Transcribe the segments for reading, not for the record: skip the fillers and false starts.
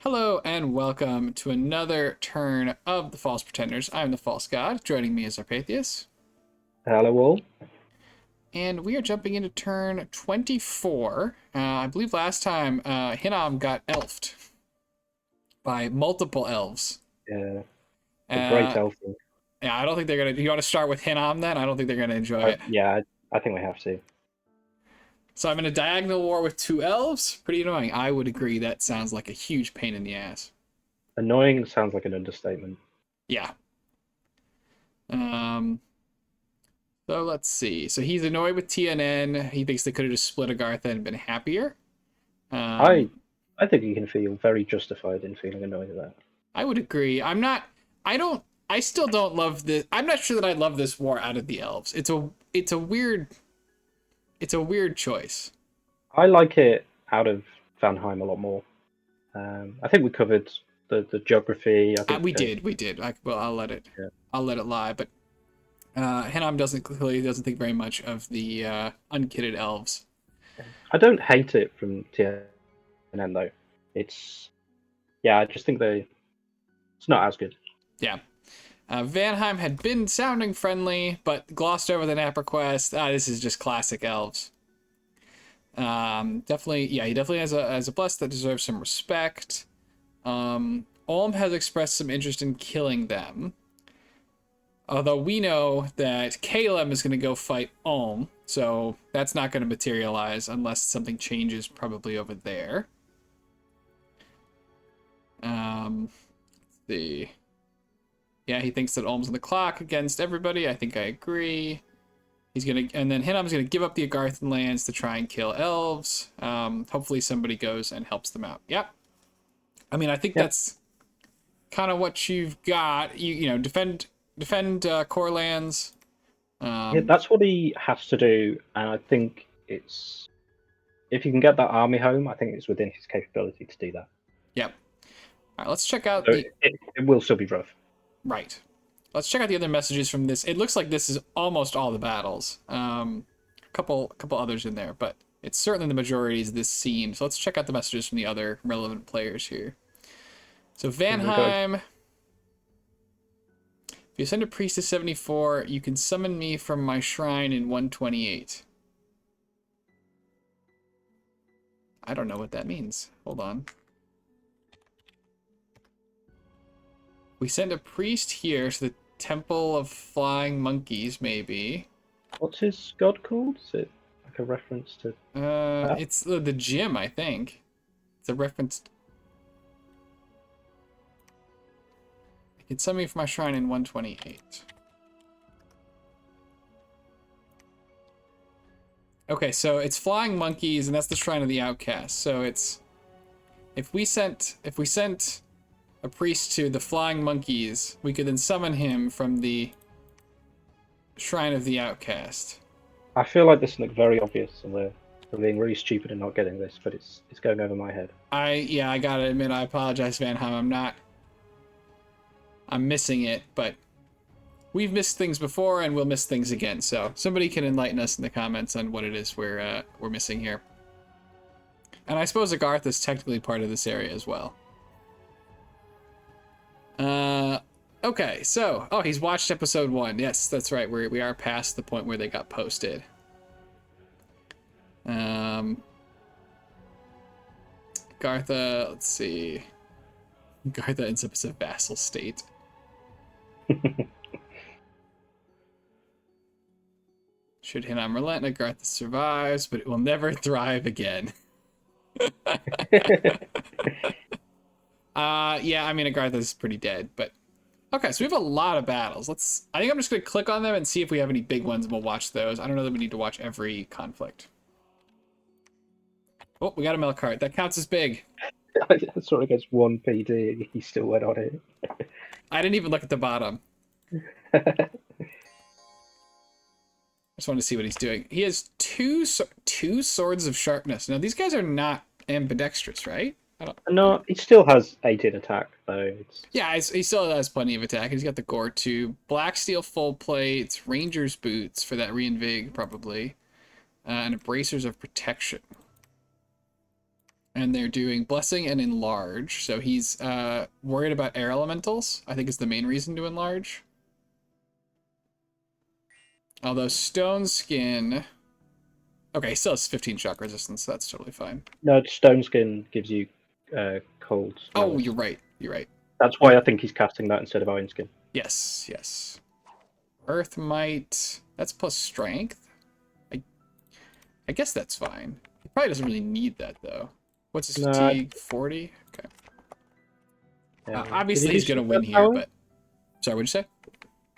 Hello and welcome to another turn of the False Pretenders. I'm the False God. Joining me is Arpathius. Hello all. And we are jumping into turn 24. I believe last time Hinnom got elfed by multiple elves. Yeah, the great Uh, elf thing. yeah, I don't think they're going to... You want to start with Hinnom then? I don't think they're going to enjoy it. Yeah, I think we have to. So I'm in a diagonal war with two elves. Pretty annoying. I would agree that sounds like a huge pain in the ass. Annoying sounds like an understatement. Yeah. Um, So let's see. So he's annoyed with TNN. He thinks they could have just split Agartha and been happier. I Um, I think you can feel very justified in feeling annoyed at that. I would agree. I'm not. I don't. I still don't love this. I'm not sure that I love this war out of the elves. It's a weird. It's a weird choice. I like it out of Vanheim a lot more. I think we covered the geography. I think We did. We did. Well, I'll let it. yeah. I'll let it lie. But Hinnom doesn't think very much of the unkitted elves. I don't hate it from TNN though. It's I just think it's not as good. Yeah. Vanheim had been sounding friendly, but glossed over the Napper quest. This is just classic elves. Definitely, yeah, he definitely has a bless that deserves some respect. Ulm has expressed some interest in killing them. Although we know that Caleb is going to go fight Ulm, so that's not going to materialize unless something changes probably over there. Let's see. Yeah, he thinks that Ulm's on the clock against everybody. I think I agree. And then Hinnom's gonna give up the Agarthan lands to try and kill elves. Hopefully somebody goes and helps them out. Yep. I mean, I think Yep. that's kind of what you've got. You know, defend core lands. Yeah, that's what he has to do, and I think it's if you can get that army home, I think it's within his capability to do that. Yep. All right, let's check out So the it will still be rough. right. Let's check out the other messages from this. It looks like this is almost all the battles. Couple others in there, but it's certainly the majority is this scene. So let's check out the messages from the other relevant players here. So Vanheim, if you send a priest to 74, you can summon me from my shrine in 128. I don't know what that means. Hold on. We send a priest here to the Temple of Flying Monkeys, maybe. What's his god called? Is it like a reference to that? It's the gym, I think. It's a reference. You can summon me from my shrine in 128. Okay, so it's flying monkeys, and that's the shrine of the outcast. So it's if we sent a priest to the flying monkeys, we could then summon him from the shrine of the outcast. I feel like this looks very obvious, and we're being really stupid and not getting this, but it's going over my head. I gotta admit, I apologize, Vanheim. I'm missing it, but we've missed things before, and we'll miss things again. So somebody can enlighten us in the comments on what it is we're missing here. And I suppose Agarth is technically part of this area as well. Okay, so he's watched episode 1. Yes, that's right. We are past the point where they got posted. Gartha, let's see. Gartha ends up as a vassal state. Should Hinnom relent, Gartha survives, but it will never thrive again. Yeah, I mean, Agartha's pretty dead, but okay, so we have a lot of battles. I think I'm just gonna click on them and see if we have any big ones, and we'll watch those. I don't know that we need to watch every conflict. Oh, we got a milk cart. That counts as big. I sort of gets one PD, and he still went on it. I didn't even look at the bottom. I just wanted to see what he's doing. He has two swords of sharpness. Now, these guys are not ambidextrous, right? No, he still has 18 attack, though. Yeah, he still has plenty of attack. He's got the gore tube, black steel full plates, ranger's boots for that reinvig probably, and bracers of protection. And they're doing Blessing and Enlarge. So he's worried about air elementals, I think is the main reason to enlarge. Although Stone Skin... Okay, he still has 15 shock resistance, so that's totally fine. No, Stone Skin gives you cold. Oh, you're right. You're right. That's why I think he's casting that instead of Iron Skin. Yes, yes. Earth Might. That's plus strength. I guess that's fine. He probably doesn't really need that, though. What's his fatigue? 40? Okay. Obviously, he's going to win here, but... Sorry, what'd you say?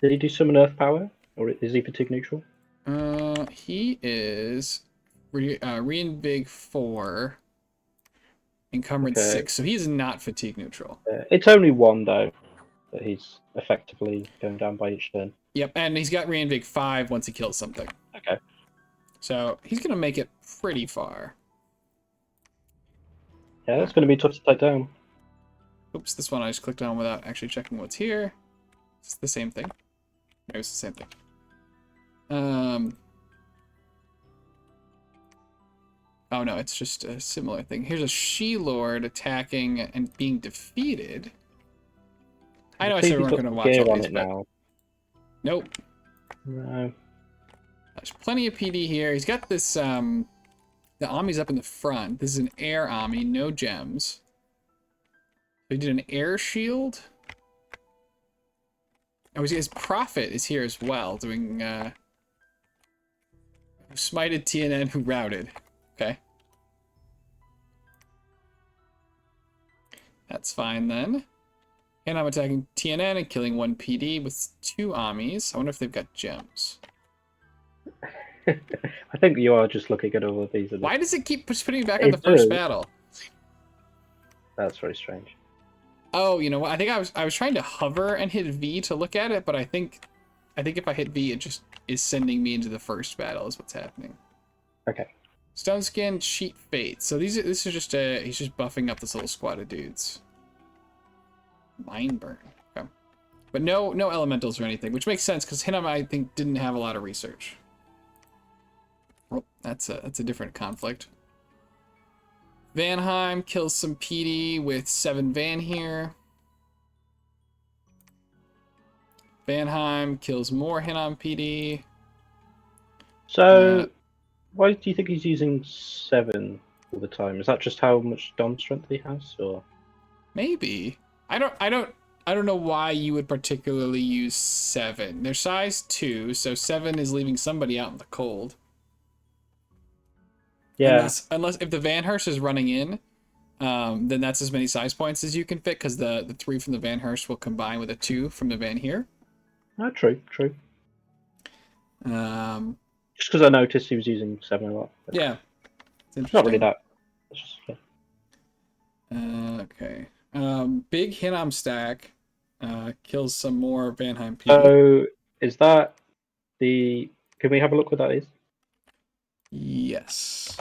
Did he do summon Earth Power? Or is he fatigue neutral? He is Reinvig 4, Encumbrance 6, so he's not fatigue neutral. It's only one, though, that he's effectively going down by each turn. Yep, and he's got Reinvig 5 once he kills something. Okay. So he's going to make it pretty far. Yeah, that's going to be tough to take down. Oops, this one I just clicked on without actually checking what's here. It's the same thing. Maybe it's the same thing. Oh no, it's just a similar thing. Here's a She-Lord attacking and being defeated. I know I said we weren't going to watch all these, but... now. Nope. No. There's plenty of PD here. He's got this, the Ami's up in the front. This is an air Ami, no gems. So he did an air shield. Oh, his Prophet is here as well, doing, who smited TNN, who routed. Okay. That's fine then. And I'm attacking TNN and killing 1 PD with 2 Amis. I wonder if they've got gems. I think you are just looking at all of these. Why does it keep putting me back on the first battle? That's very strange. Oh, you know what? I think I was trying to hover and hit V to look at it, but I think if I hit V, it just is sending me into the first battle. Is what's happening. Okay. Stone Skin, Cheat Fate. So this is just he's just buffing up this little squad of dudes. Mind Burn. Okay. But no elementals or anything, which makes sense because Hinnom, I think, didn't have a lot of research. Oh, that's a different conflict. Vanheim kills some PD with 7 Van here. Vanheim kills more Hinnom PD. So, why do you think he's using 7 all the time? Is that just how much Dom strength he has, or? Maybe. I don't know why you would particularly use 7. They're size 2, so 7 is leaving somebody out in the cold. Yeah. Unless if the Van Herst is running in, then that's as many size points as you can fit, because the 3 from the Van Herst will combine with a 2 from the Van here. Oh, true. Just because I noticed he was using 7 a lot. Yeah. It's not really that. It's just, yeah. Okay. Big Hinnom stack kills some more Vanheim PD. So, is that the... Can we have a look what that is? Yes.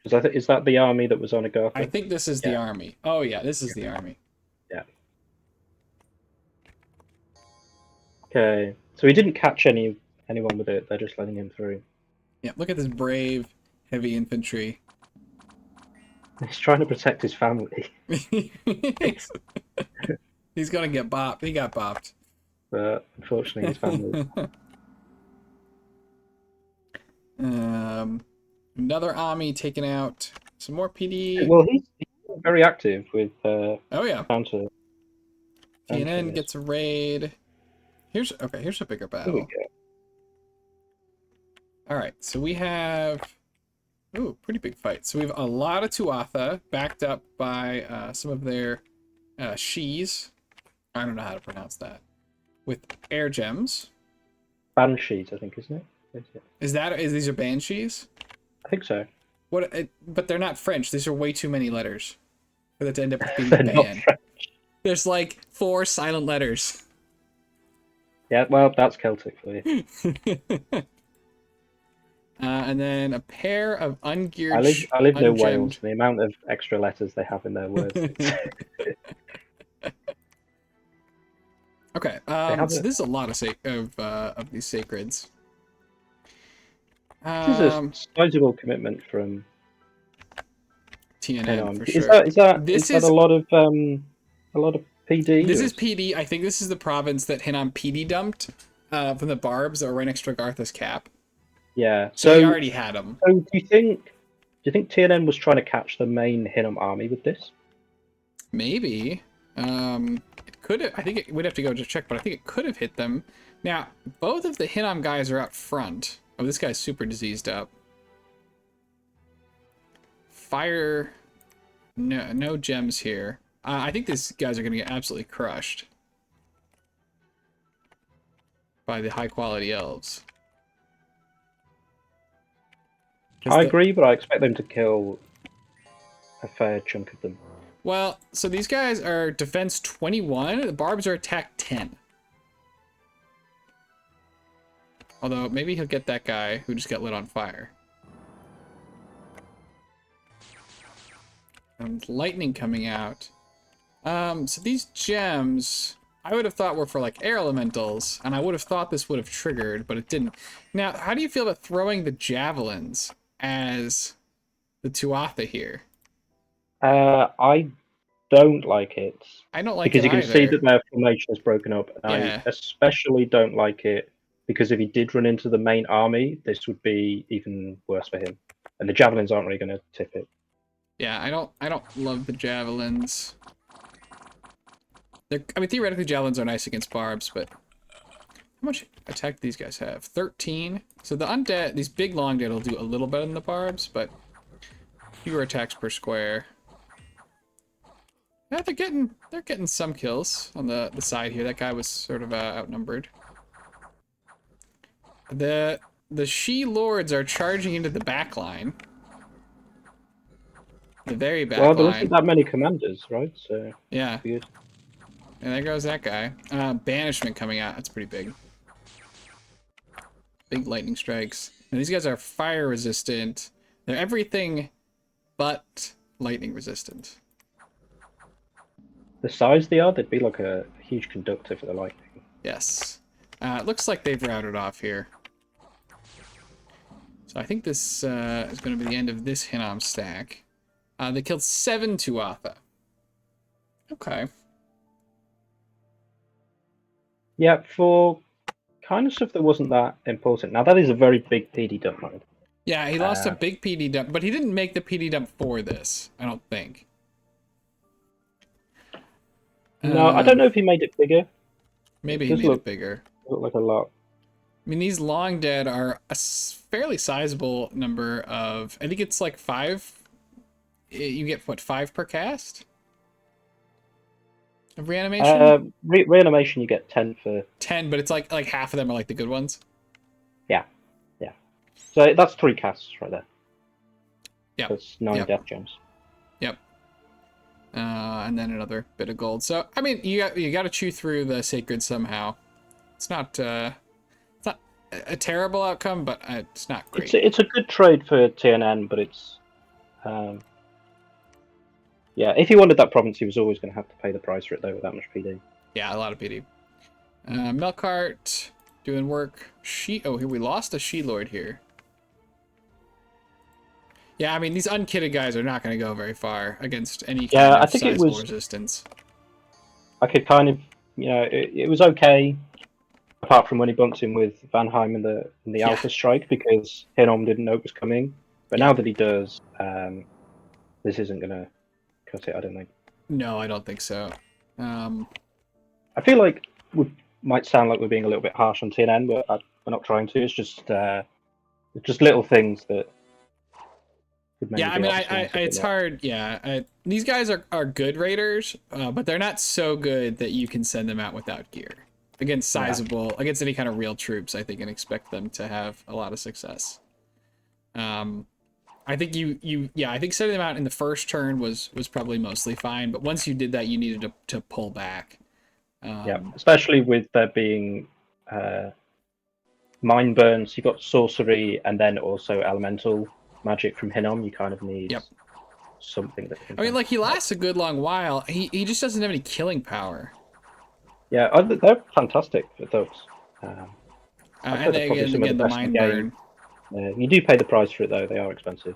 Is that the army that was on Agartha? I think this is the army. Oh yeah, this is the army. Yeah. Okay. So he didn't catch anyone with it. They're just letting him through. Yeah, look at this brave heavy infantry. He's trying to protect his family. He's gonna get bopped. He got bopped. But unfortunately, his family. Another Ami taking out some more PD. Well, he's very active with. Oh yeah. Counter. TNN gets a raid. Here's a bigger battle. Here we go. All right, so we have. Ooh, pretty big fight. So we have a lot of Tuatha backed up by some of their Shees. I don't know how to pronounce that. With air gems. Banshees, I think, isn't it? Is these are Banshees? I think so. But they're not French. These are way too many letters for that to end up being They're ban. not French. There's like 4 silent letters. Yeah, well, that's Celtic for you. And then a pair of ungeared. I live near Wales. The amount of extra letters they have in their words. Okay. So this is a lot of these sacreds. This is a sizable commitment from TNN for Is sure. that a lot of PD? This is PD. I think this is the province that Hinnom PD dumped from the barbs that were right next to Garth's cap. Yeah. So he already had them. So do you think TNN was trying to catch the main Hinnom army with this? Maybe. It could have. I think we'd have to go just check, but I think it could have hit them. Now, both of the Hinnom guys are out front. Oh, this guy's super diseased up. Fire. No gems here. I think these guys are going to get absolutely crushed by the high quality elves. I agree, but I expect them to kill a fair chunk of them. Well, so these guys are defense 21. The barbs are attack 10. Although, maybe he'll get that guy who just got lit on fire. And lightning coming out. So these gems, I would have thought were for like air elementals, and I would have thought this would have triggered, but it didn't. Now, how do you feel about throwing the javelins as the Tuatha here? I don't like it. I don't like because it you can either. see that their formation is broken up. And Yeah. I especially don't like it because if he did run into the main army, this would be even worse for him. And the javelins aren't really going to tip it. Yeah, I don't love the javelins. I mean, theoretically, javelins are nice against barbs, but how much attack do these guys have? 13. So the undead, these big long dead will do a little better than the barbs, but fewer attacks per square. Yeah, they're getting some kills on the side here. That guy was sort of outnumbered. The she lords are charging into the back line. The very back line. Well, there isn't that many commanders, right? So yeah. Weird. And there goes that guy. Banishment coming out. That's pretty big. Big lightning strikes. And these guys are fire resistant. They're everything but lightning resistant. The size they are, they'd be like a huge conductor for the lightning. Yes. It looks like they've routed off here. So I think this is going to be the end of this Hinnom stack. They killed 7 Tuatha. Okay. Yeah, for kind of stuff that wasn't that important. Now, that is a very big PD dump mode. Yeah, he lost a big PD dump, but he didn't make the PD dump for this, I don't think. No, I don't know if he made it bigger. Maybe he made it bigger. Look like a lot. I mean, these long dead are a fairly sizable number of... I think it's like 5. You get, what, 5 per cast? Of reanimation? Reanimation, you get 10 for... 10, but it's like half of them are like the good ones? Yeah. So that's 3 casts right there. Yeah. That's 9 death gems. Yep. And then another bit of gold. So, I mean, you got to chew through the sacred somehow. It's not a terrible outcome, but it's not great. It's a good trade for TNN, but it's... yeah, if he wanted that province, he was always going to have to pay the price for it, though, with that much PD. Yeah, a lot of PD. Melkart doing work. Oh, here we lost a She-Lord here. Yeah, I mean, these unkitted guys are not going to go very far against any kind of sizable resistance. I could kind of, it was okay, apart from when he bumped him with Vanheim in the Alpha Strike, because Hinnom didn't know it was coming. But now that he does, this isn't going to cut it, I don't think. No, I don't think so. I feel like we might sound like we're being a little bit harsh on TNN, but we're not trying to. It's just little things that... Yeah, I mean, it's hard. Yeah, these guys are good raiders, but they're not so good that you can send them out without gear against against any kind of real troops. I think and expect them to have a lot of success. I think I think sending them out in the first turn was probably mostly fine, but once you did that, you needed to pull back. Yeah, especially with there being mind burns. You got sorcery and then also elemental magic from Hinnom. You kind of need something that can... I mean, like, he lasts a good long while. He just doesn't have any killing power. Yeah, they're fantastic for those. And again, the mind burn. You do pay the price for it, though. They are expensive.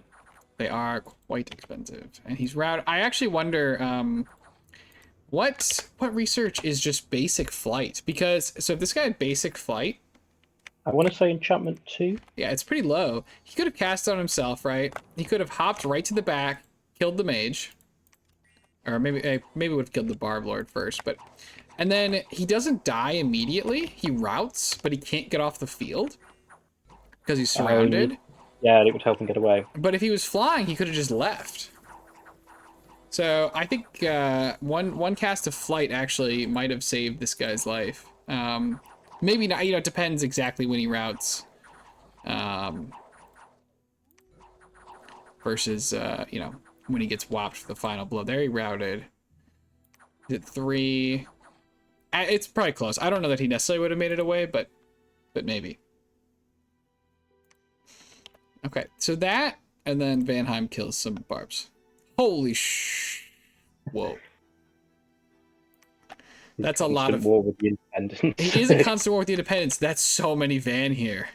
They are quite expensive. And he's routed. I actually wonder what research is just basic flight? Because so if this guy had basic flight, I want to say enchantment 2. yeah, it's pretty low. He could have cast on himself, right? He could have hopped right to the back, killed the mage. Or maybe would have killed the Barb Lord first, but and then he doesn't die immediately. He routes, but he can't get off the field because he's surrounded. Yeah, it would help him get away. But if he was flying, he could have just left. So I think one cast of flight actually might have saved this guy's life. Maybe not. You know, it depends exactly when he routes. Versus you know, when he gets whopped for the final blow. There he routed. Did 3. It's probably close. I don't know that he necessarily would have made it away, but maybe. Okay, so that, and then Vanheim kills some barbs. Holy whoa. That's a lot of war with the Independents. He is a constant war with the Independents. That's so many Van here.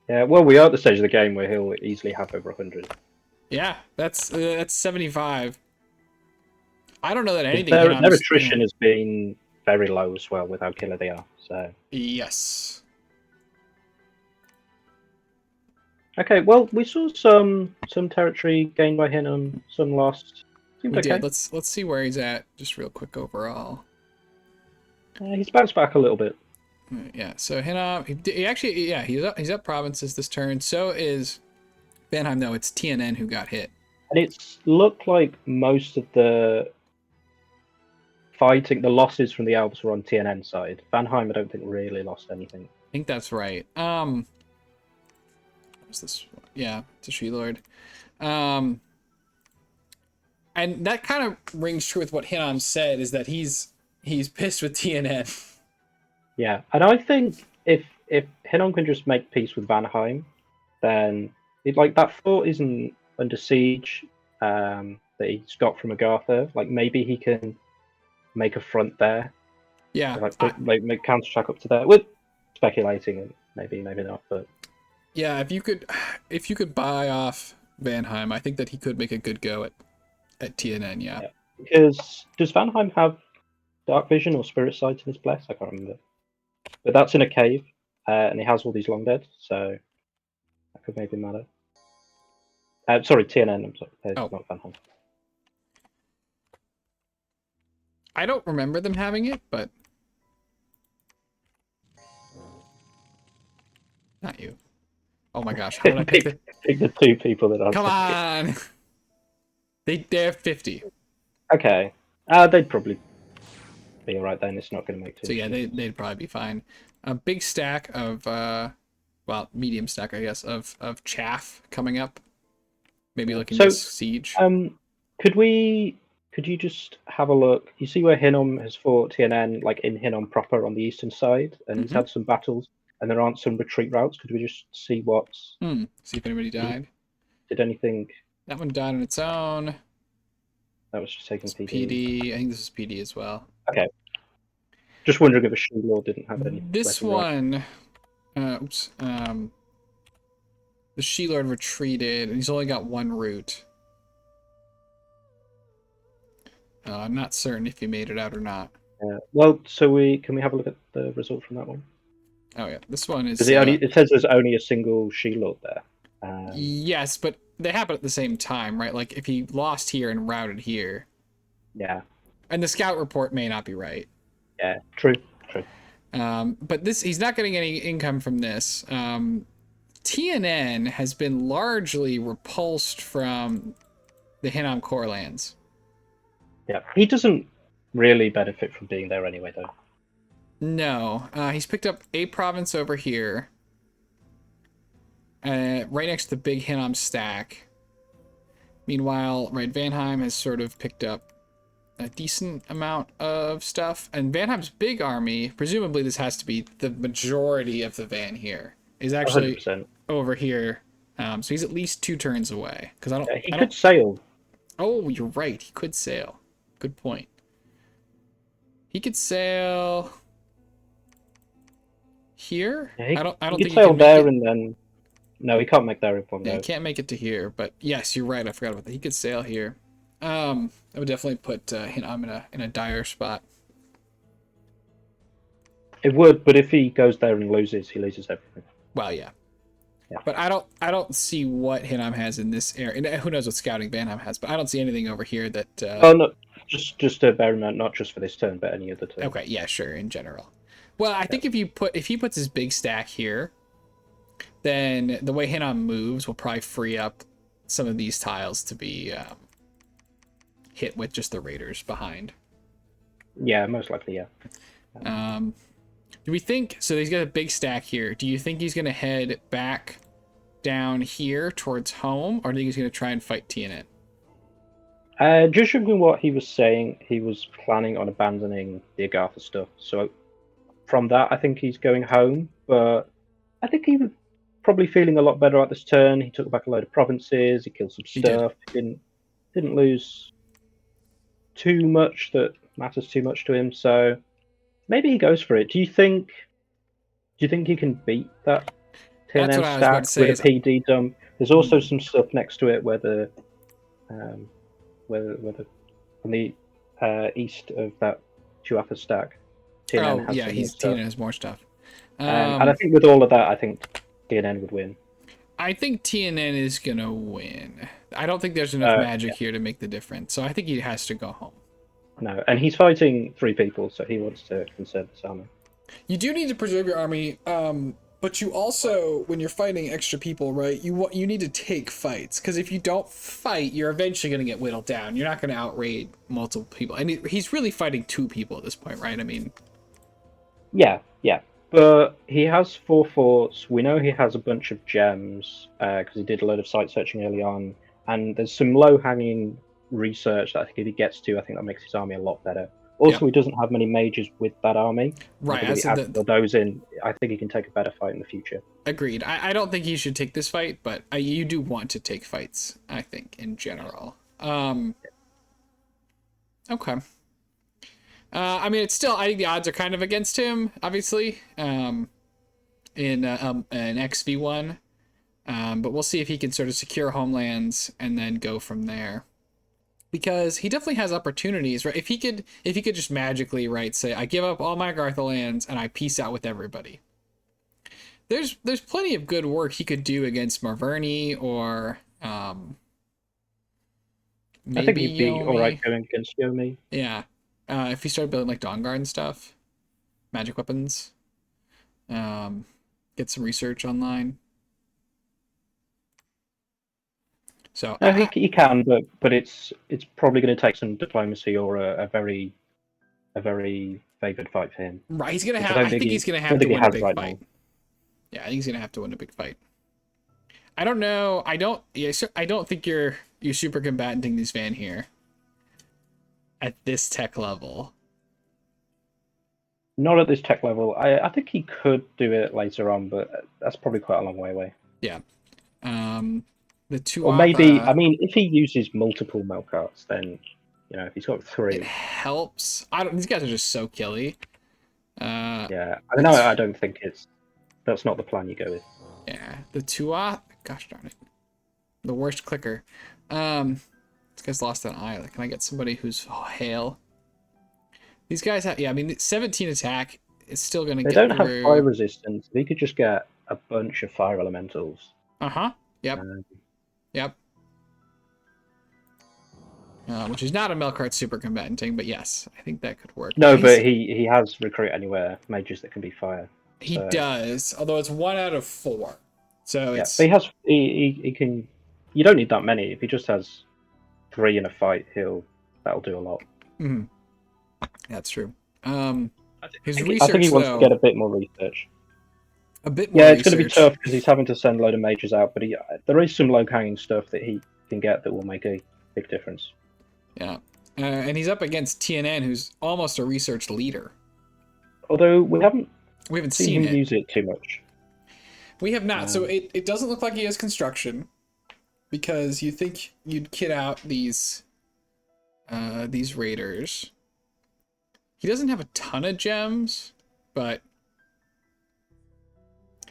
Yeah, well, we are at the stage of the game where he'll easily have over 100. Yeah, that's 75. I don't know that anything. Their attrition has been very low as well with how killer they are. So yes. Okay, well, we saw some territory gained by Hinnom, some lost. We did. Let's see where he's at, just real quick overall. He's bounced back a little bit. Yeah. So Hinnom, he actually, yeah, he's up provinces this turn. So is Vanheim. No, it's TNN who got hit. And it's looked like most of the fighting, the losses from the Alps were on TNN side. Vanheim, I don't think really lost anything. I think that's right. What's this? Yeah, it's a She-Lord. And that kind of rings true with what Hinnom said, is that he's pissed with TNN. Yeah, and I think if Hinnom can just make peace with Vanheim, then that fort isn't under siege that he's got from Agartha. Like maybe he can make a front there. Yeah, make counterattack up to there. With speculating, and maybe not, but yeah, if you could buy off Vanheim, I think that he could make a good go at TNN. Yeah. Because does Vanheim have dark vision or spirit sight in his bless? I can't remember. But that's in a cave, and he has all these long dead, so that could maybe matter. Sorry, TNN. I'm sorry, not Vanheim. I don't remember them having it, but not you. Oh my gosh, how did I pick the two people that are? Come on. They have 50. Okay, they'd probably be all right then. It's not going to make too. So yeah, they'd probably be fine. A big stack of well, medium stack, I guess, of chaff coming up. Maybe looking to siege. Could you just have a look? You see where Hinnom has fought TNN, like in Hinnom proper on the eastern side, and he's had some battles, and there aren't some retreat routes. Could we just see what's? See if anybody died. Did anything? That one died on its own. That was just taking PD. I think this is PD as well. Okay. Just wondering if a She-Lord didn't have any. This one, oops. The She-Lord retreated, and he's only got one route. I'm not certain if he made it out or not. Well, so can we have a look at the result from that one? Oh yeah, this one is. It says there's only a single She-Lord there. Yes, but they happen at the same time, right? Like if he lost here and routed here. Yeah. And the scout report may not be right. Yeah, true. But he's not getting any income from this. TNN has been largely repulsed from the Hinnom core lands. Yeah, he doesn't really benefit from being there anyway, though. No, he's picked up a province over here, right next to the big Hinnom stack. Meanwhile, right, Vanheim has sort of picked up a decent amount of stuff, and Vanheim's big army, presumably this has to be the majority of the Van here, is actually 100%. Over here. So he's at least 2 turns away. Because he could sail. Oh, you're right. He could sail. Good point. He could sail here. Yeah, I don't he think could sail he can there and then No, he can't make that one Yeah, he go. can't make it to here, but yes, you're right. I forgot about that. He could sail here. I would definitely put Hinnom in a dire spot. It would, but if he goes there and loses, he loses everything. Well, yeah. Yeah. But I don't see what Hinnom has in this area. And who knows what scouting Vanham has, but I don't see anything over here that. Oh no, just to bear in mind, not just for this turn, but any other turn. Okay, yeah, sure, in general. Well, I think if he puts his big stack here, then the way Hinnom moves will probably free up some of these tiles to be hit with just the raiders behind. Yeah, most likely, yeah. Do we think so? He's got a big stack here. Do you think he's gonna head back down here towards home, or do you think he's gonna try and fight TNN? Just from what he was saying, he was planning on abandoning the Agartha stuff. So from that, I think he's going home. But I think he was probably feeling a lot better at this turn. He took back a load of provinces. He killed some stuff. He didn't lose too much that matters too much to him. So maybe he goes for it. Do you think he can beat that TNN stack with a PD dump? There's also some stuff next to it where the on the east of that Tuatha stack, TNN has TNN has more stuff. And I think with all of that, I think TNN would win. I think TNN is gonna win. I don't think there's enough magic here to make the difference, so I think he has to go home. No, and he's fighting 3 people, so he wants to conserve this army. You do need to preserve your army, but you also, when you're fighting extra people, right, you need to take fights, because if you don't fight, you're eventually going to get whittled down. You're not going to outraid multiple people. And he's really fighting 2 people at this point, right? I mean... Yeah. But he has 4 forts. We know he has a bunch of gems, because he did a load of site searching early on. And there's some low-hanging research that I think if he gets to, I think that makes his army a lot better. Also, he doesn't have many mages with that army. Right. If he adds those in, I think he can take a better fight in the future. Agreed. I don't think he should take this fight, but you do want to take fights, I think, in general. Okay. I mean, it's still, I think the odds are kind of against him, obviously, in an XV1. But we'll see if he can sort of secure homelands and then go from there. Because he definitely has opportunities, right? If he could just magically, right, say, I give up all my Agartha lands and I peace out with everybody. There's plenty of good work he could do against Marverni or maybe I think he'd be alright going against Yomi. Yeah. If he started building like Dawnguard and stuff, magic weapons, get some research online. So no, he can, but it's probably going to take some diplomacy or a very favoured fight for him. Right, he's gonna have. I think he's gonna have to win a big fight. Now. Yeah, I think he's gonna have to win a big fight. I don't know. I don't think you're super combatanting these Van here at this tech level. Not at this tech level. I think he could do it later on, but that's probably quite a long way away. Yeah. The Tuatha, or maybe, I mean, if he uses multiple Melkarts, then, you know, if he's got 3. It helps. These guys are just so killy. Yeah. I don't think that's not the plan you go with. Yeah. The Tuatha, gosh darn it. The worst clicker. This guy's lost an eye. Like, can I get somebody who's hail? These guys have, I mean, 17 attack is still going to get through. They don't have fire resistance. They could just get a bunch of fire elementals. Uh-huh. Yep. Yep. Which is not a Melkart super combatanting, but yes, I think that could work. No, but he has recruit anywhere mages that can be fire. He does, although it's 1 out of 4. So yeah, it's. But he can. You don't need that many. If he just has 3 in a fight, that'll do a lot. Mm-hmm. That's true. His research. I think he wants to get a bit more research. A bit more. Yeah, it's going to be tough because he's having to send a load of mages out, but there is some low-hanging stuff that he can get that will make a big difference. Yeah, and he's up against TNN, who's almost a research leader. Although we haven't seen him use it too much. We have not. So it doesn't look like he has construction, because you think you'd kit out these raiders. He doesn't have a ton of gems, but.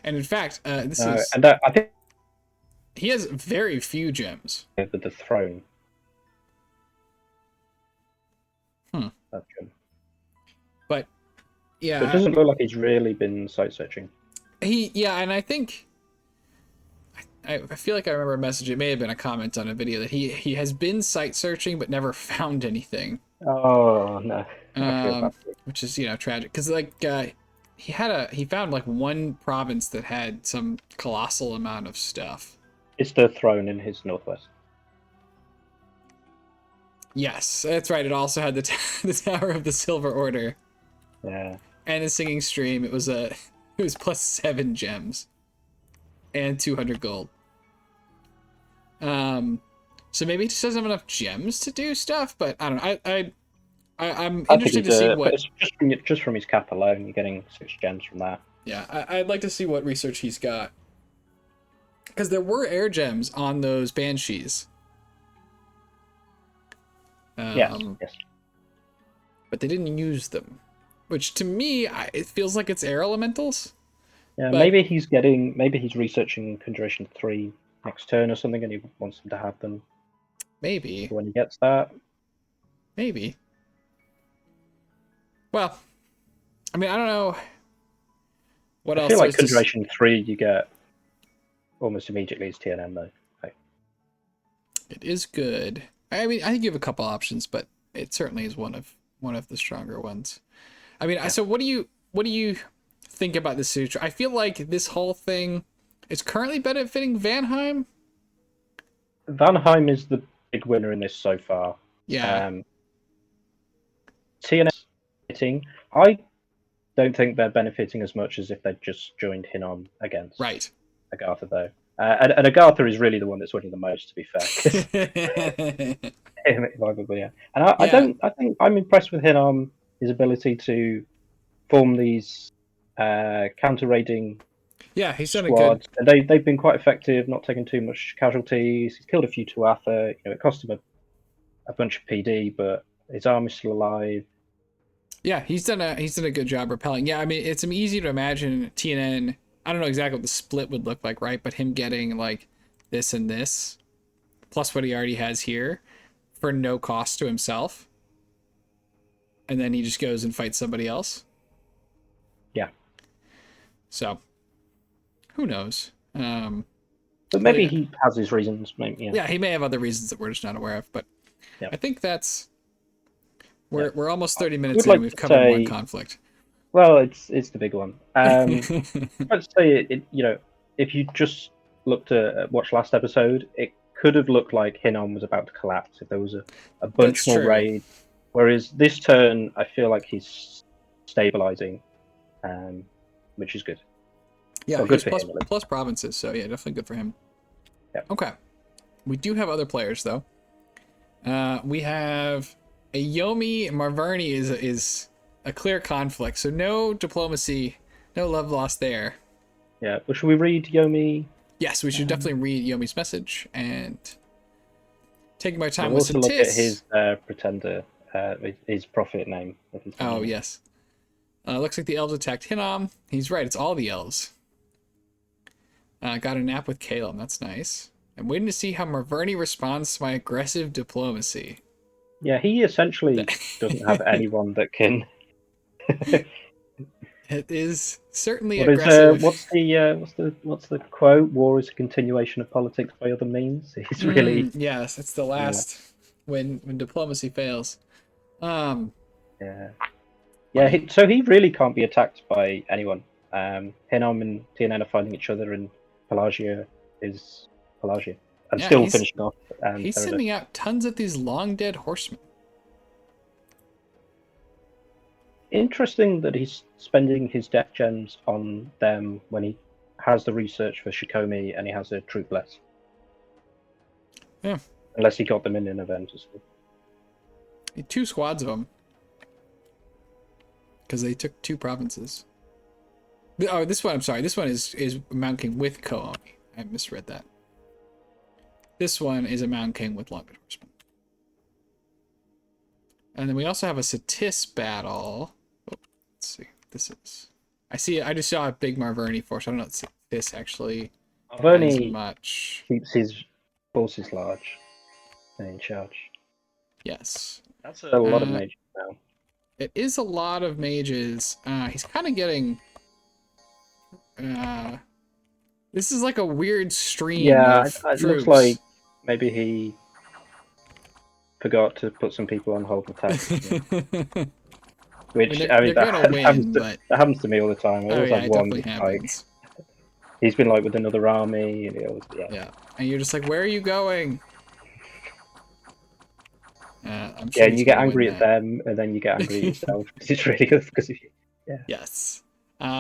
And in fact, I think He has very few gems. With the throne. Hmm. That gem. But So it yeah, doesn't look like he's really been site searching. and I think I feel like I remember a message. It may have been a comment on a video that he has been site searching but never found anything. Oh no, I feel bad. Which is tragic because he found like one province that had some colossal amount of stuff. It's the throne in his northwest. Yes, that's right. It also had the Tower of the Silver Order Yeah. and a singing stream. It was plus 7 gems and 200 gold. So maybe he just doesn't have enough gems to do stuff, but I don't know. I'm I think interested to see what. it's just from his cap alone, you're getting 6 gems from that. Yeah, I'd like to see what research he's got. Because there were air gems on those banshees. Yes. But they didn't use them, which to me it feels like it's air elementals. Yeah, but maybe he's researching Conjuration 3 next turn or something, and he wants him to have them maybe when he gets that. maybe. Well, I mean, I don't know what else. I feel like Conjuration 3 you get almost immediately as TNM though. It is good. I mean, I think you have a couple options, but it certainly is one of the stronger ones. I mean, so what do you think about this suture? I feel like this whole thing is currently benefiting Vanheim. Vanheim is the big winner in this so far. Yeah. TNM hitting. I don't think they're benefiting as much as if they just joined Hinnom against Agartha though. And Agartha is really the one that's winning the most, to be fair. Probably, yeah. And I think I'm impressed with Hinnom, his ability to form these counter raiding he's done squads. a good. And they've been quite effective, not taking too much casualties. He's killed a few Tuatha. It cost him a bunch of PD, but his arm is still alive. Yeah, he's done a good job repelling. Yeah, I mean, it's easy to imagine TNN. I don't know exactly what the split would look like, right? But him getting like this and this, plus what he already has here, for no cost to himself, and then he just goes and fights somebody else. Yeah. So, who knows? But maybe he has his reasons. Maybe, yeah, he may have other reasons that we're just not aware of. But I think that's we're almost 30 minutes in. Like and we've covered one conflict. Well, it's the big one. Let's say if you just looked at watch last episode, it could have looked like Hinnom was about to collapse if there was a bunch more raid. Whereas this turn, I feel like he's stabilizing, which is good. Yeah, well, good for him, plus provinces, so yeah, definitely good for him. Yeah. Okay, we do have other players though. We have a Yomi Marverni is a clear conflict, so no diplomacy, no love lost there. Yeah, but should we read Yomi? Yes, we should definitely read Yomi's message and taking my time we'll with also look at his pretender, his prophet name. Oh yes, looks like the elves attacked Hinnom. He's right; it's all the elves. Got a nap with Caleb. That's nice. I'm waiting to see how Marverni responds to my aggressive diplomacy. Yeah, he essentially doesn't have anyone that can. It is certainly aggressive. What's the quote? War is a continuation of politics by other means. He's really yes. It's the last when diplomacy fails. Yeah. So he really can't be attacked by anyone. Hinnom and TNN are fighting each other, and Pelagia is Pelagia, and still finishing off. He's sending out tons of these long dead horsemen. Interesting that he's spending his death gems on them when he has the research for Shikomi and he has a troop less. Yeah. Unless he got them in an event or something. 2 squads of them. Because they took 2 provinces. Oh, this one, I'm sorry. This one is Mount King with Koami. I misread that. This one is a Mount King with Longed Horsemen. And then we also have a Satis battle. Oh, let's see. This is. I just saw a big Marverni force. I don't know if this actually. as Alverni much. keeps his forces large and in charge. Yes. That's a lot of Uh, mages now. it is a lot of mages. He's kind of getting. This is like a weird stream Yeah, of it looks troops. like maybe he forgot to put some people on hold with taxes. I mean, Which they're gonna win, but that happens to me all the time. I oh always yeah, have it one definitely that's like happens. he's been like with another army, and he always Yeah, and you're just like, where are you going? I'm yeah, sure and he's you get gonna win angry at that. them, and then you get angry at yourself because it's really good because of you. Yeah. Yes.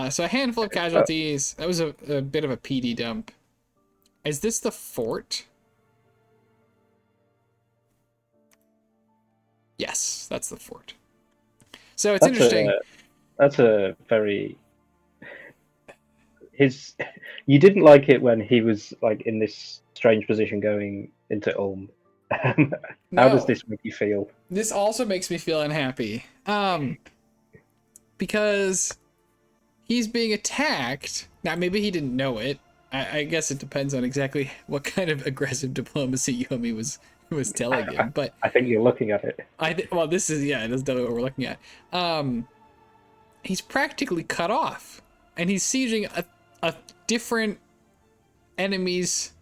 So a handful of Uh, casualties. That was a bit of a PD dump. Is this the fort? Yes, that's the fort. So it's that's interesting. a very his. You didn't like it when he was like in this strange position going into Ulm. How does No, this make you feel? this also makes me feel unhappy. Because he's being attacked. Now, maybe he didn't know it. I guess it depends on exactly what kind of aggressive diplomacy Yomi was telling him. But I think you're looking at it. well, this is yeah, that's definitely what we're looking at. He's practically cut off, and he's sieging a different enemy's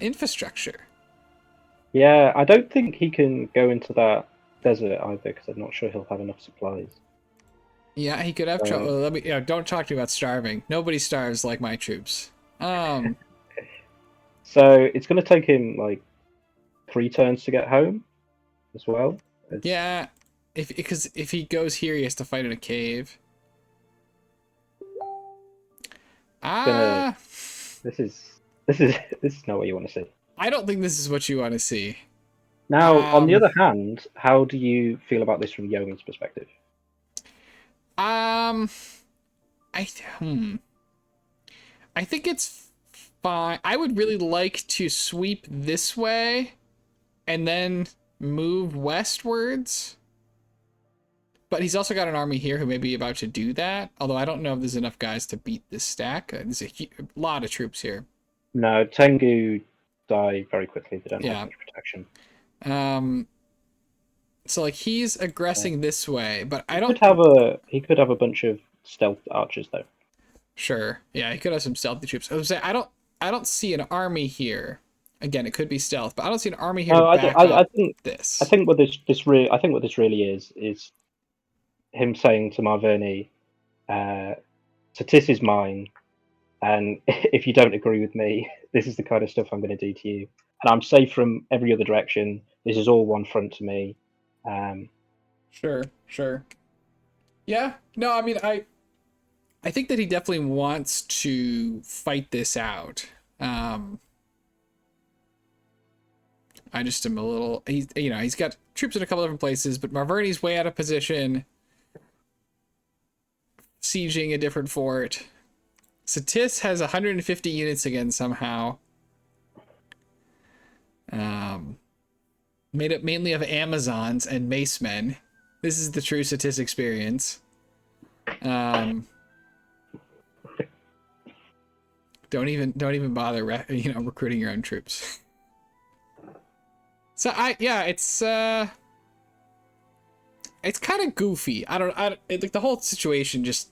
infrastructure. Yeah, I don't think he can go into that desert either because I'm not sure he'll have enough supplies. Yeah, he could have trouble. Let me. Yeah, don't talk to me about starving. Nobody starves like my troops. So it's going to take him like 3 turns to get home as well. Yeah, because if he goes here, he has to fight in a cave. Gonna. Ah, This is not what you want to see. I don't think this is what you want to see. Now, on the Um, other hand, how do you feel about this from Yomi's perspective? um, I hmm, I think it's fine. I would really like to sweep this way, and then move westwards. But he's also got an army here who may be about to do that. Although I don't know if there's enough guys to beat this stack. There's a lot of troops here. No, Tengu die very quickly. They don't have Yeah. much protection. So like he's aggressing this way, but I He don't. could have a bunch of stealth archers though. Sure. Yeah, he could have some stealthy troops. I was saying I don't see an army here. Again, it could be stealth, but I don't see an army here to No, back up I this. think what this really is him saying to Marvini, Satis is mine, and if you don't agree with me, this is the kind of stuff I'm going to do to you. And I'm safe from every other direction. This is all one front to me. Sure, sure. Yeah. No, I mean I think that he definitely wants to fight this out. I just am a little he's got troops in a couple different places, but Marverni's way out of position, sieging a different fort. Satis has 150 units again somehow. Made up mainly of Amazons and Macemen. This is the true Satis experience. Don't even bother recruiting your own troops. So it's kind of goofy. Like the whole situation just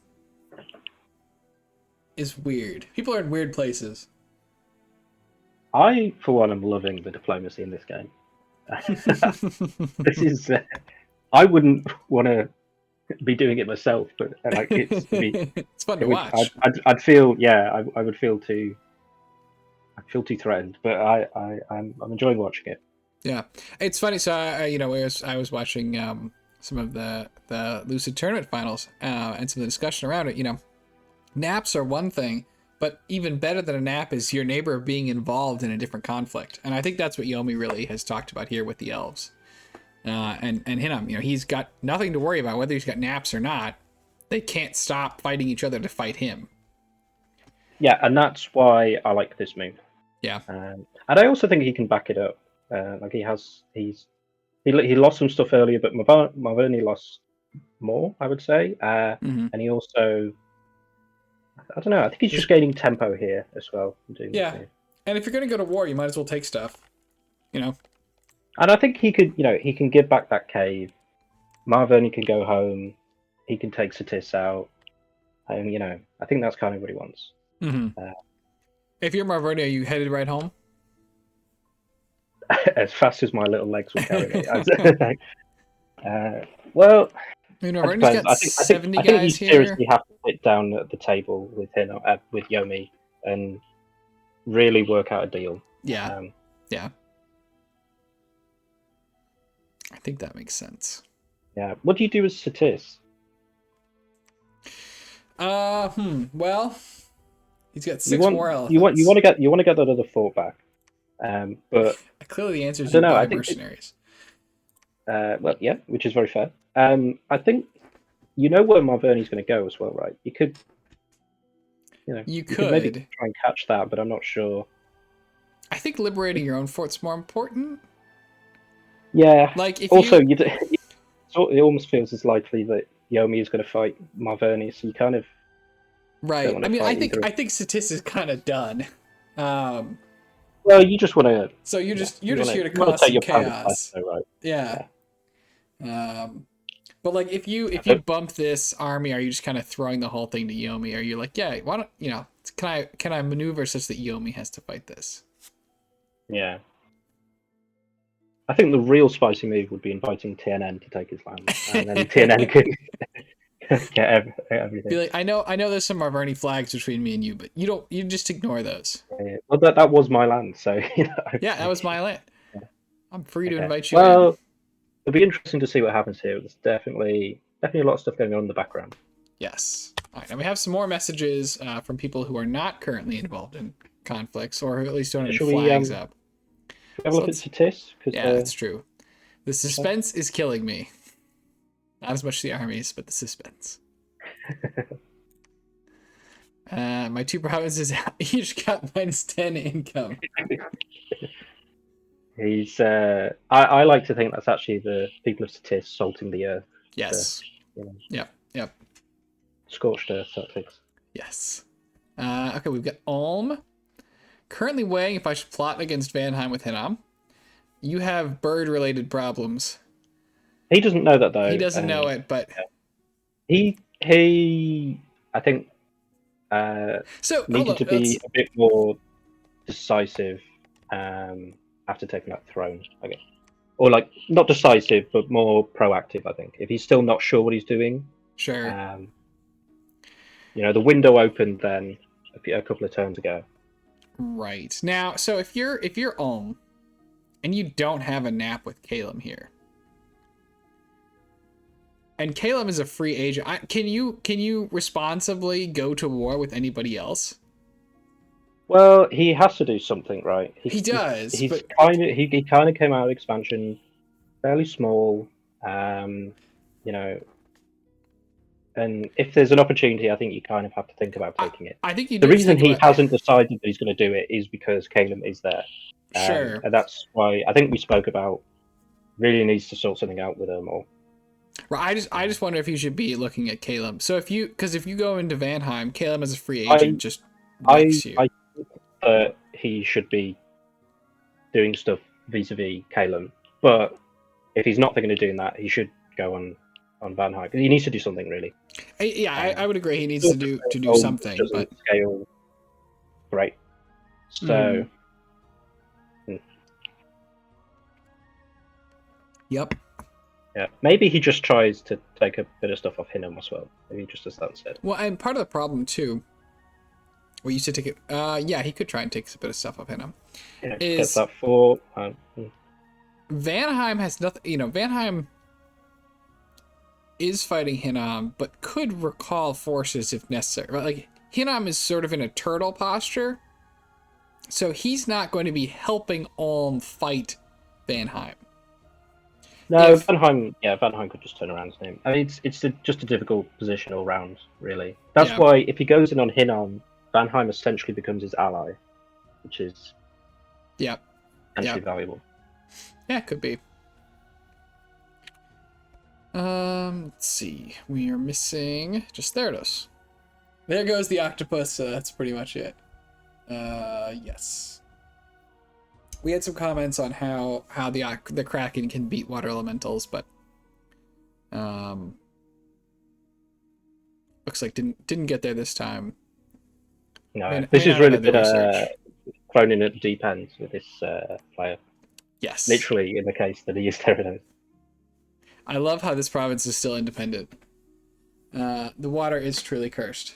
is weird. People are in weird places. I, for one, am loving the diplomacy in this game. This is. I wouldn't want to be doing it myself, but like It's fun to watch. I'd feel, yeah, I would feel too. I feel too threatened, but I'm enjoying watching it. Yeah, it's funny. So I was watching some of the Lucid tournament finals and some of the discussion around it. Naps are one thing, but even better than a nap is your neighbor being involved in a different conflict, and I think that's what Yomi really has talked about here with the elves. And Hinnom, he's got nothing to worry about whether he's got naps or not. They can't stop fighting each other to fight him. Yeah, and that's why I like this move. Yeah. And I also think he can back it up. Like he lost some stuff earlier, but Marvini lost more, I would say. And he also, I don't know. I think he's just gaining tempo here as well. Doing this Yeah. move. And if you're going to go to war, you might as well take stuff. You know? And I think he could, he can give back that cave. Marvoni can go home. He can take Satis out. And, I think that's kind of what he wants. Mm-hmm. If you're Marvoni, are you headed right home? As fast as my little legs will carry me. Well, I mean, it Marvoni's depends. got 70 guys you here. seriously have to sit down at the table with him, with Yomi, and really work out a deal. Yeah. Yeah. I think that makes sense. Yeah. What do you do with Satis? Well, he's got 6 war elephants. You want to get that other fort back. But clearly the answer is you buy mercenaries. Well, yeah, which is very fair. I think where Marvoni's going to go as well, right? You could, you could maybe try and catch that, but I'm not sure. I think liberating your own fort's more important. Yeah. Like if also, it almost feels as likely that Yomi is going to fight Marvoni, so you kind of right. I mean, I think Satis is kind of done. Well, you just want to. So you're just here to cause some chaos, though, right? Yeah. But like if you bump this army, are you just kind of throwing the whole thing to Yomi? Are you like, yeah, why don't can I maneuver such that Yomi has to fight this? Yeah. I think the real spicy move would be inviting TNN to take his land, and then TNN could get everything. Be like, I know there's some Marvoni flags between me and you, but you just ignore those. Yeah. Well, that was my land, so Yeah, that was my land. Yeah. I'm free to invite you in. It'll be interesting to see what happens here. There's definitely a lot of stuff going on in the background. Yes. All right, and we have some more messages from people who are not currently involved in conflicts, or at least don't have any flags up. Have a look at Satis. Yeah, that's true. The suspense is killing me. Not as much the armies, but the suspense. My 2 provinces each got -10 income. He's. I like to think that's actually the people of Satis salting the earth. Yes. Yep. Scorched earth tactics. Yes. Okay, we've got Ulm. Currently weighing if I should plot against Vanheim with Hinnom. You have bird-related problems. He doesn't know that, though. He doesn't know it, but... He I think, needed to be a bit more decisive after taking that throne, I guess. Or, not decisive, but more proactive, I think. If he's still not sure what he's doing... Sure. The window opened then a couple of turns ago. Right. Now, so if you're Ulm and you don't have a nap with Calum here, and Calum is a free agent, can you responsibly go to war with anybody else? Well, he has to do something, right? He does. He kind of came out of expansion fairly small, And if there's an opportunity, I think you kind of have to think about taking it. I think the reason he hasn't decided that he's going to do it is because Calum is there. Sure. And that's why I think we spoke about really needs to sort something out with him. Or right. I just wonder if you should be looking at Calum. So if you go into Vanheim, Calum as a free agent I think that he should be doing stuff vis-a-vis Calum. But if he's not thinking of doing that, he should go on Vanheim. He needs to do something, really. I would agree. He needs to do something, but scale great. So, Yep. Yeah, maybe he just tries to take a bit of stuff off Hinnom as well. Maybe he just does that instead. Well, and part of the problem too. Well, you said take it. Yeah, he could try and take a bit of stuff off Hinnom. Yeah, gets that for. Vanheim has nothing. Vanheim is fighting Hinnom, but could recall forces if necessary. Right? Like Hinnom is sort of in a turtle posture, so he's not going to be helping Ulm fight Vanheim. No, Vanheim could just turn around his name. I mean, it's just a difficult position all round, really. That's why if he goes in on Hinnom, Vanheim essentially becomes his ally, which is potentially valuable. Yeah, it could be. Let's see. We are missing... There it is. There goes the octopus. That's pretty much it. Yes. We had some comments on how the Kraken can beat water elementals, but looks like didn't get there this time. No, this is not really have the good. research. Thrown in at the deep end with this player. Yes. Literally, in the case that he is Gyarados. I love how this province is still independent. The water is truly cursed.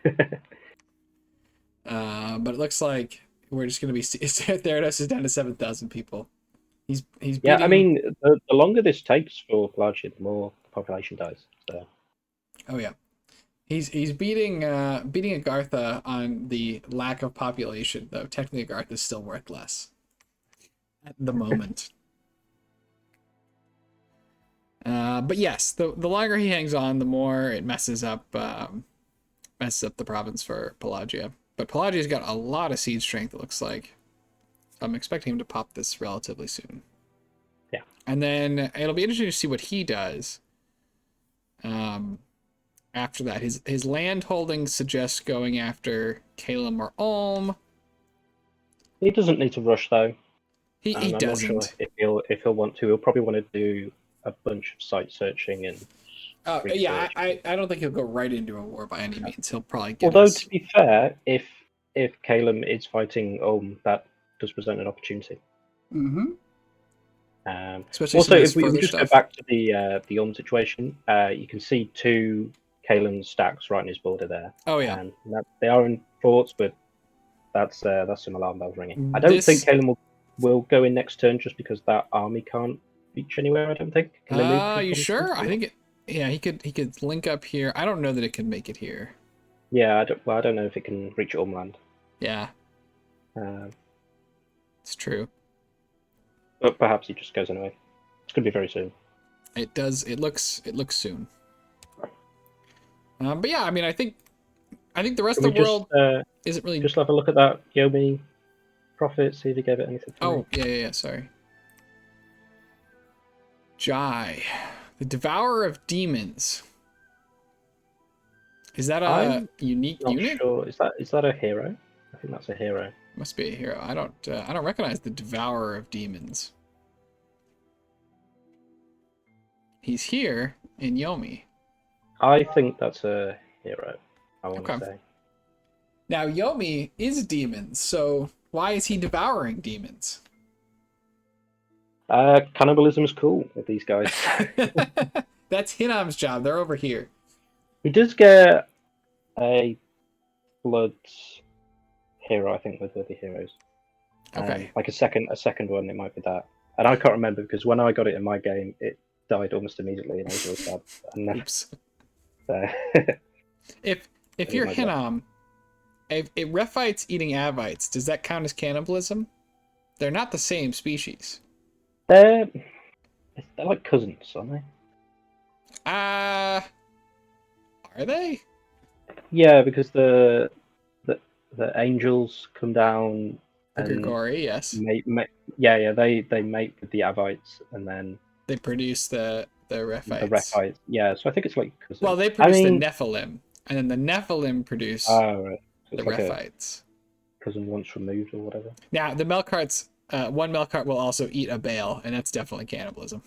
But it looks like we're just going to be... Theranos is down to 7,000 people. He's beating... Yeah, I mean, the longer this takes for Pelagia, the more the population dies. So. Oh, yeah. He's beating Agartha on the lack of population, though technically Agartha is still worth less at the moment. But yes, the longer he hangs on, the more it messes up the province for Pelagia. But Pelagia's got a lot of siege strength, it looks like. I'm expecting him to pop this relatively soon. Yeah. And then it'll be interesting to see what he does. After that, his land holdings suggest going after Calum or Ulm. He doesn't need to rush though. He I'm doesn't. not sure if he'll want to. He'll probably want to do a bunch of site searching and. Oh yeah, I don't think he'll go right into a war by any means. He'll probably get. Although to be fair, if Calum is fighting Ulm, that does present an opportunity. Mm-hmm. Especially also, if we just go back to the Ulm situation, you can see 2 Calum stacks right on his border there. Oh yeah, and they are in forts, but that's some alarm bells ringing. I don't think Calum will go in next turn just because that army can't reach anywhere. I don't think. Are you sure? I think it. Yeah, he could link up here. I don't know that it can make it here. Yeah, I don't know if it can reach Ulmland. Yeah, it's true. But perhaps he just goes anyway. It's gonna be very soon. It does. It looks soon. But yeah, I mean, I think the rest of the world isn't really. Just have a look at that Yomi prophet. See if he gave it anything. Yeah. Sorry. Jai, the Devourer of Demons. Is that a unique unit? Sure. Is that a hero? I think that's a hero. Must be a hero. I don't recognize the Devourer of Demons. He's here in Yomi. I think that's a hero. I want to say. Now Yomi is demons, so why is he devouring demons? Cannibalism is cool with these guys. That's Hinnom's job. They're over here. He does get a blood hero, I think, with the heroes. Okay. Like a second one, it might be that. And I can't remember because when I got it in my game, it died almost immediately, and I was really sad. And oops. If you're Hinnom, if Rephites eating Avites, does that count as cannibalism? They're not the same species. They're like cousins, aren't they? Are they? Yeah, because the angels come down. The Grigori, yes. They mate with the Avites, and then they produce the Rephites. The Rephites, yeah. So I think it's like cousins. Well, they produce the Nephilim, and then the Nephilim produce right. So the Rephites. Cousin once removed or whatever. Now the Melkarts, one Melkart will also eat a bale, and that's definitely cannibalism.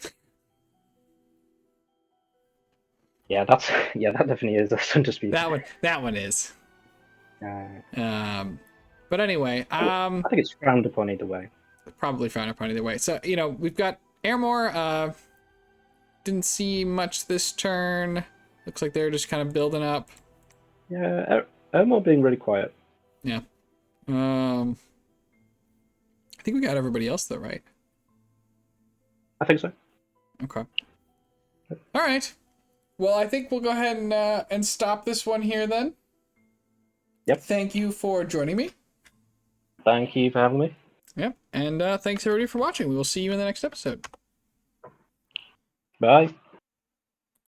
Yeah, that definitely is. That's undisputed. That one is. But anyway, I think it's frowned upon either way. Probably frowned upon either way. So we've got Airmore. Didn't see much this turn. Looks like they're just kind of building up. Yeah, Airmore being really quiet. Yeah. I think we got everybody else though, right? I think so. Okay. All right. Well, I think we'll go ahead and stop this one here then. Yep. Thank you for joining me. Thank you for having me. Yep. And thanks everybody for watching. We will see you in the next episode. Bye.